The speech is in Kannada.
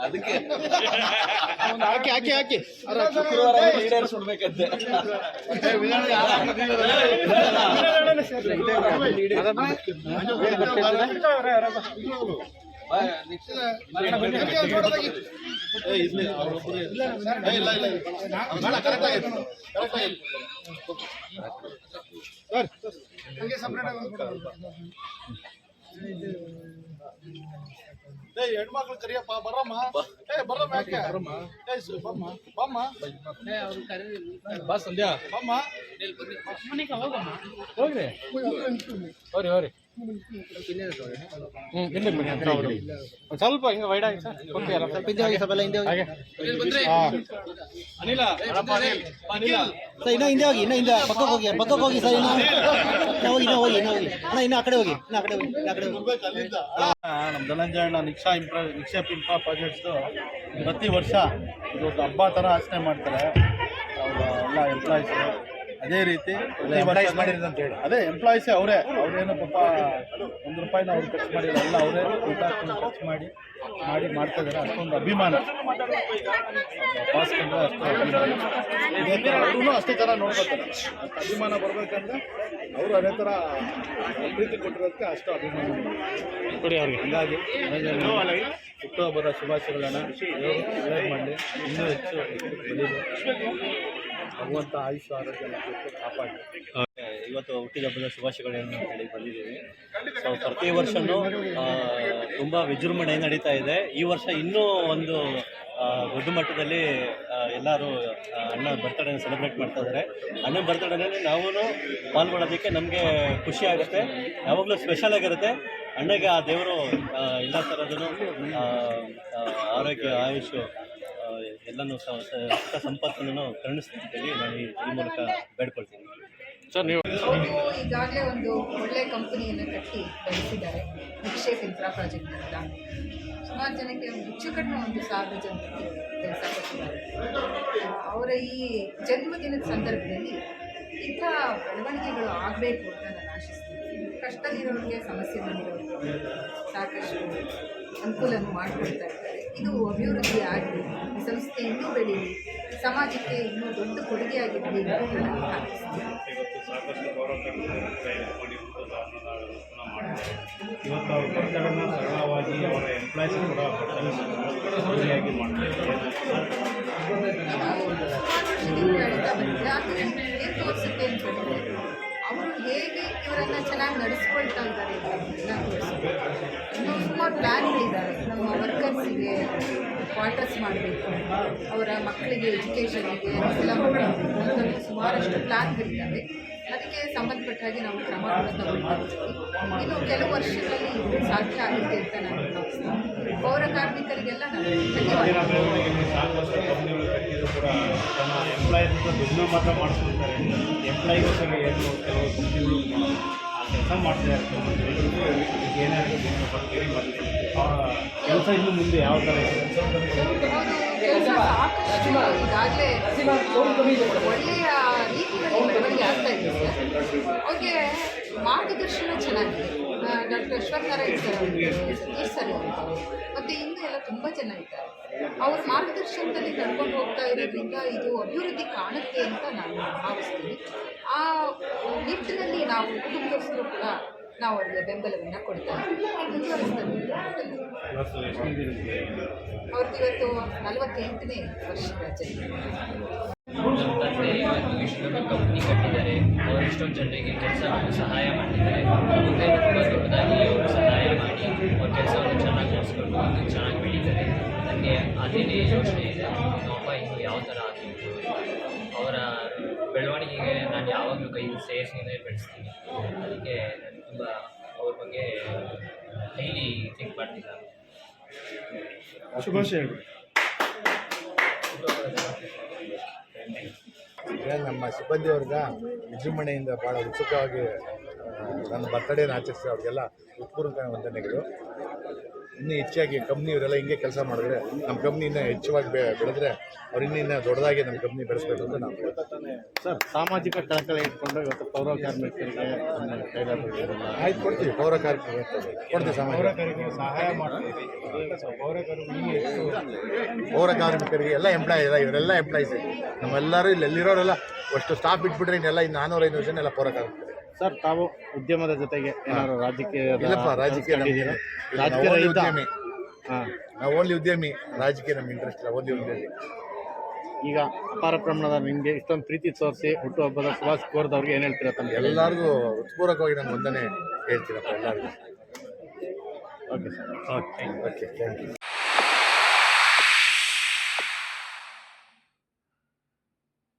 ಅದಕ್ಕೆ ಹಾಕಿ ಶುಕ್ರವಾರ ಲೀಡರ್ ಸುಡ್ಬೇಕಂತೆ. ಹೆಣ್ಮಕ್ಳು ಕರಿಯಪ್ಪ ಬರಮ್ಮ. ಬರಮ್ಮ ಯಾಕೆ ಬಮ್ಮ ಬಾ ಸಂಧ್ಯಾ ಬಮ್ಮ ಹೋಗ್ರಿ ಹೋರಿ ಸ್ವಲ್ಪ ಹಿಂಗೆ ವೈಡ್ ಆಗಿ ಸರ್ ಅನಿಲ ಇನ್ನ ಹಿಂದೆ ಹೋಗಿ ಇನ್ನ ಪಕ್ಕಕ್ಕೆ ಹೋಗಿ ಸರ್ ಇನ್ನ ಹೋಗಿ ಇನ್ನ ಆ ಕಡೆ ಹೋಗಿ ನಮ್ಮ ಧನಂಜಯಣ್ಣ ನಿಕ್ಷೇಪ್ ಇಂಫ್ರಾ ಪ್ರಾಜೆಕ್ಟ್ಸ್ದು ಪ್ರತಿ ವರ್ಷ ಇದೊಂದು ಹಬ್ಬ ಥರ ಆಚರಣೆ ಮಾಡ್ತಾರೆ ಅವರ ಎಲ್ಲ ಎಂಪ್ಲಾಯೀಸು. ಅದೇ ರೀತಿ ಅದೇ ಎಂಪ್ಲಾಯೀಸೇ ಅವರೇನು ಪಾಪ ₹1 ಅವ್ರು ಖರ್ಚು ಮಾಡಿಲ್ಲ, ಎಲ್ಲ ಅವರೇ ಖರ್ಚು ಮಾಡಿ ಮಾಡ್ತಾ ಇದ್ದಾರೆ. ಅಷ್ಟೊಂದು ಅಭಿಮಾನ ಬಾಸ್ ಕಂಡ್ರೆ ಅಷ್ಟು ಅಭಿಮಾನ. ಇದೇ ಥರ ಅವ್ರೂ ಅಷ್ಟೇ ಥರ ನೋಡ್ಕೊತಾರೆ. ಅಷ್ಟು ಅಭಿಮಾನ ಬರಬೇಕಂದ್ರೆ ಅವರು ಅದೇ ಥರ ಪ್ರೀತಿ ಕೊಟ್ಟಿರೋದಕ್ಕೆ ಅಷ್ಟು ಅಭಿಮಾನ ಕೊಡಿ ಅವ್ರಿಗೆ. ಹೀಗಾಗಿ ಹುಟ್ಟುಹಬ್ಬದ ಶುಭಾಶಯಗಳನ್ನ ಒಳ್ಳೇದು ಮಾಡಲಿ, ಇನ್ನೂ ಹೆಚ್ಚು ಬೆಳೀಲಿ, ಭಗವಂತ ಆಯುಷ್ಯ ಆರೋಗ್ಯ ಕಾಪಾಡಲಿ. ಇವತ್ತು ಹುಟ್ಟಿದಬ್ಬದ ಶುಭಾಶಯಗಳನ್ನು ಹೇಳಿ ಬಂದಿದ್ದೀವಿ. ಸೊ ಪ್ರತಿ ವರ್ಷವೂ ತುಂಬ ವಿಜೃಂಭಣೆಯಿಂದ ನಡೀತಾ ಇದೆ. ಈ ವರ್ಷ ಇನ್ನೂ ಒಂದು ದೊಡ್ಡ ಮಟ್ಟದಲ್ಲಿ ಎಲ್ಲರೂ ಅಣ್ಣ ಬರ್ತಡೇನ ಸೆಲೆಬ್ರೇಟ್ ಮಾಡ್ತಾ ಇದ್ದಾರೆ. ಅಣ್ಣನ ಬರ್ತಡೇನಲ್ಲಿ ನಾವು ಪಾಲ್ಗೊಳ್ಳೋದಕ್ಕೆ ನಮಗೆ ಖುಷಿ ಆಗುತ್ತೆ, ಯಾವಾಗಲೂ ಸ್ಪೆಷಲ್ ಆಗಿರುತ್ತೆ. ಅಣ್ಣಗೆ ಆ ದೇವರು ಎಲ್ಲ ಥರದೂ ಆರೋಗ್ಯ ಆಯುಷು ಎಲ್ಲನೂ ಸುಖ ಸಂಪತ್ತನ್ನು ಕರುಣಿಸ್ತಿದ್ದೀವಿ. ನಾನು ಈ ಮೂಲಕ ಬೇಡ್ಕೊಳ್ತೀನಿ. ಸರ್ ನೀವು ಈಗಾಗಲೇ ಒಂದು ಒಳ್ಳೆ ಕಂಪನಿಯನ್ನು ಕಟ್ಟಿ ಬೆಳೆಸಿದ್ದಾರೆ, ನಿಕ್ಷೇಪ್ ಇನ್ಫ್ರಾ ಪ್ರಾಜೆಕ್ಟ್ ಅಂತ. ಸುಮಾರು ಜನಕ್ಕೆ ಹೆಚ್ಚು ಕಡಿಮೆ 1,000 ಜನಕ್ಕೆ ಕೆಲಸ ಕೊಟ್ಟಿದ್ದಾರೆ. ಅವರ ಈ ಜನ್ಮದಿನದ ಸಂದರ್ಭದಲ್ಲಿ ಇಂಥ ಬೆಳವಣಿಗೆಗಳು ಆಗಬೇಕು ಅಂತ ನಾನು ಆಶಿಸ್ತೀನಿ. ಕಷ್ಟದಲ್ಲಿರೋರಿಗೆ, ಸಮಸ್ಯೆಗಳಿರೋರಿಗೆ ಸಾಕಷ್ಟು ಅನುಕೂಲವನ್ನು ಮಾಡಿಕೊಡ್ತಾ ಇದ್ದಾರೆ. ಇದು ಅಭಿವೃದ್ಧಿ ಆಗಲಿ, ಈ ಸಂಸ್ಥೆ ಇನ್ನೂ ಬೆಳೀಲಿ, ಸಮಾಜಕ್ಕೆ ಇನ್ನೂ ದೊಡ್ಡ ಕೊಡುಗೆಯಾಗಿರಲಿ ಅಂತ ನಾನು ಭಾವಿಸ್ತೀನಿ. ಸಾಕಷ್ಟು ಗೌರವ ಇವತ್ತು ಅವ್ರ ಬರ್ತಡೇನ ಸರಳವಾಗಿ ಅವರ ಎಂಪ್ಲಾಯೀಸ್ ಕೂಡ ಬರ್ತಡೇಯಾಗಿ ಮಾಡ್ತಾರೆ. ತೋರಿಸುತ್ತೆ ಅಂತಂದರೆ ಅವರು ಹೇಗೆ ಇವರನ್ನು ಚೆನ್ನಾಗಿ ನಡೆಸ್ಕೊಳ್ತಾ ಇದ್ದಾರೆ ಅಂತ ತೋರಿಸುತ್ತೆ. ಇನ್ನೂ ಸುಮಾರು ಪ್ಲ್ಯಾನ್ಗಳಿದ್ದಾರೆ. ನಮ್ಮ ವರ್ಕರ್ಸಿಗೆ ಕ್ವಾರ್ಟರ್ಸ್ ಮಾಡಬೇಕು, ಅವರ ಮಕ್ಕಳಿಗೆ ಎಜುಕೇಷನ್ಗೆ ಎಲ್ಲ ಮಾಡಬೇಕು ಅಂತ ಸುಮಾರಷ್ಟು ಪ್ಲ್ಯಾನ್ಗಳಿದ್ದಾವೆ. ಅದಕ್ಕೆ ಸಂಬಂಧಪಟ್ಟ ಹಾಗೆ ನಾವು ಕ್ರಮಗಳನ್ನು ತಗೊಳ್ತೀವಿ. ಇನ್ನು ಕೆಲವು ವರ್ಷಗಳಲ್ಲಿ ಇದು ಸಾಧ್ಯ ಆಗುತ್ತೆ ಅಂತ ನಾನು ಭಾವಿಸ್ತೀನಿ. ಪೌರ ಕಾರ್ಮಿಕರಿಗೆಲ್ಲ ನಾನು ಸಾಕಷ್ಟು ಕಂಪ್ನಿಗಳು ಕಟ್ಟಿದ್ರು ಕೂಡ ತನ್ನ ಎಂಪ್ಲಾಯೀಸ್ ದುಡ್ಡು ಮಾತ್ರ ಮಾಡಿಸ್ಕೊಳ್ತಾರೆ. ಎಂಪ್ಲಾಯಿಗೋಸ್ಕರ ಏನು ಕೆಲವು ಕಂಪ್ನಿಗಳು ಆ ಕೆಲಸ ಮಾಡ್ತಾ ಇರ್ತಾರೆ. ಏನಾದರೂ ಕೆಲಸ ಇನ್ನು ಮುಂದೆ ಯಾವ ಥರ ಇದೆ? ಕೆಲಸ ಸಾಕಷ್ಟು ಈಗಾಗಲೇ ಒಳ್ಳೆಯ ರೀತಿಯಲ್ಲಿ ಬೆಳವಣಿಗೆ ಆಗ್ತಾ ಇದೆ ಸರ್. ಅವ್ರಿಗೆ ಮಾರ್ಗದರ್ಶನ ಚೆನ್ನಾಗಿದೆ. ಡಾಕ್ಟರ್ ಅಶ್ವತ್ಥನಾರಾಯಣ್ ಸರ್ ಅವರಿಗೆ, ಸತೀಶ್ ಸರ್ ಅವರು, ಮತ್ತು ಇನ್ನೂ ಎಲ್ಲ ತುಂಬ ಜನ ಇದ್ದಾರೆ. ಅವ್ರ ಮಾರ್ಗದರ್ಶನದಲ್ಲಿ ನಡ್ಕೊಂಡು ಹೋಗ್ತಾ ಇರೋದ್ರಿಂದ ಇದು ಅಭಿವೃದ್ಧಿ ಕಾಣುತ್ತೆ ಅಂತ ನಾನು ಭಾವಿಸ್ತೀನಿ. ಆ ನಿಟ್ಟಿನಲ್ಲಿ ನಾವು ಕುಟುಂಬಸ್ಥರು ಕೂಡ ನಾವು ಅವರಿಗೆ ಬೆಂಬಲವನ್ನು ಕೊಡ್ತಾ ಇದ್ದೀವಿ. ಅವ್ರದ್ದು ಇವತ್ತು 48ನೇ ವರ್ಷದ ಜನ್ಮ. ನಮ್ಮ ತಂದೆ ಇವತ್ತು ಇಷ್ಟೊಂದು ಕಂಪ್ನಿ ಕಟ್ಟಿದ್ದಾರೆ. ಅವರು ಇಷ್ಟೊಂದು ಜನರಿಗೆ ಕೆಲಸ ಸಹಾಯ ಮಾಡಿದ್ದಾರೆ. ಮುಂದೆ ತುಂಬ ದೊಡ್ಡದಾಗಿ ಅವರು ಸಹಾಯ ಮಾಡಿ ಅವ್ರ ಕೆಲಸವನ್ನು ಚೆನ್ನಾಗಿ ಮಾಡಿಸ್ಕೊಂಡು ಚೆನ್ನಾಗಿ ಬೆಳೀತಾರೆ. ನನಗೆ ಅದೇನೇ ಯೋಚನೆ ಇದೆ, ನಮ್ಮಪ್ಪ ಇನ್ನೂ ಯಾವ ಥರ ಆಗಿತ್ತು, ಅವರ ಬೆಳವಣಿಗೆಗೆ ನಾನು ಯಾವಾಗಲೂ ಕೈ ಸೇರಿಸಿನೇ ಬೆಳೆಸ್ತೀನಿ. ಅದಕ್ಕೆ ನಾನು ತುಂಬ ಅವ್ರ ಬಗ್ಗೆ ಡೈಲಿ ಥಿಂಕ್ ಮಾಡ್ತಿದ್ದೆ. ಶುಭಾಶಯಗಳು. ನಮ್ಮ ಸಿಬ್ಬಂದಿಯವ್ರಿಗೆ ವಿಜೃಂಭಣೆಯಿಂದ ಭಾಳ ಉತ್ಸುಕವಾಗಿ ನನ್ನ ಬರ್ತಡೇನ ಆಚರಿಸಿ ಅವ್ರಿಗೆಲ್ಲ ಹೃತ್ಪೂರ್ವಕ ವಂದನೆಗಳು. ಇನ್ನೂ ಹೆಚ್ಚಾಗಿ ಕಂಪ್ನಿಯವರೆಲ್ಲ ಹಿಂಗೆ ಕೆಲಸ ಮಾಡಿದ್ರೆ ನಮ್ಮ ಕಂಪ್ನಿ ಇನ್ನೂ ಹೆಚ್ಚವಾಗಿ ಬೆಳೆದ್ರೆ ಅವ್ರು ಇನ್ನೂ ದೊಡ್ಡದಾಗಿ ನಮ್ಮ ಕಂಪ್ನಿ ಬೆಳೆಸ್ಬೇಕು ಅಂತ ನಾವು ಹೇಳ್ತೀವಿ. ಸರ್ ಸಾಮಾಜಿಕ ಕಳಕಳಿ ಇಟ್ಕೊಂಡು ಇವತ್ತು ಪೌರ ಕಾರ್ಮಿಕರಿಗೆ ಆಯ್ತು ಕೊಡ್ತೀವಿ, ಪೌರ ಕಾರ್ಮಿಕರಿಗೆ ಕೊಡ್ತೀವಿ, ಸಮಾಜ ಸಹಾಯ ಮಾಡ್ತೀವಿ. ಪೌರ ಕಾರ್ಮಿಕರಿಗೆ ಎಲ್ಲ ಎಂಪ್ಲಾಯ್ ಇಲ್ಲ, ಇವರೆಲ್ಲ ಎಂಪ್ಲಾಯೀಸ್ ನಮ್ಮೆಲ್ಲರೂ ಇಲ್ಲಿರೋರೆಲ್ಲ ಅಷ್ಟು ಸ್ಟಾಫ್ ಬಿಟ್ಬಿಟ್ರೆ ಇನ್ನೆಲ್ಲ ಇನ್ನು 400-500 ಜನ ಎಲ್ಲ ಪೌರ ಕಾರ್ಮಿಕರು. ಸರ್ ತಾವು ಉದ್ಯಮದ ಜೊತೆಗೆ ಏನಾದ್ರು ರಾಜಕೀಯ ಇಲ್ಲಪ್ಪ, ರಾಜಕೀಯ ಉದ್ಯಮಿ, ಹಾಂ, ನಾವು ಓನ್ಲಿ ಉದ್ಯಮಿ. ರಾಜಕೀಯ ನಮ್ಗೆ ಇಂಟ್ರೆಸ್ಟ್ ಇಲ್ಲ, ಓನ್ಲಿ ಉದ್ಯಮಿ. ಈಗ ಅಪಾರ ಪ್ರಮಾಣದ ನಿಮಗೆ ಇಷ್ಟೊಂದು ಪ್ರೀತಿ ತೋರಿಸಿ ಹುಟ್ಟುಹಬ್ಬದ ಶುಭಾಶಯ ಕೋರಿದವ್ರಿಗೆ ಏನು ಹೇಳ್ತೀರಾ ತಮಗೆ? ಎಲ್ಲರಿಗೂ ಹೃತ್ಪೂರ್ವಕವಾಗಿ ನಾನು ವಂದನೆ ಹೇಳ್ತೀನಪ್ಪ ಎಲ್ಲರಿಗೂ. Okay sir. Okay, thank you.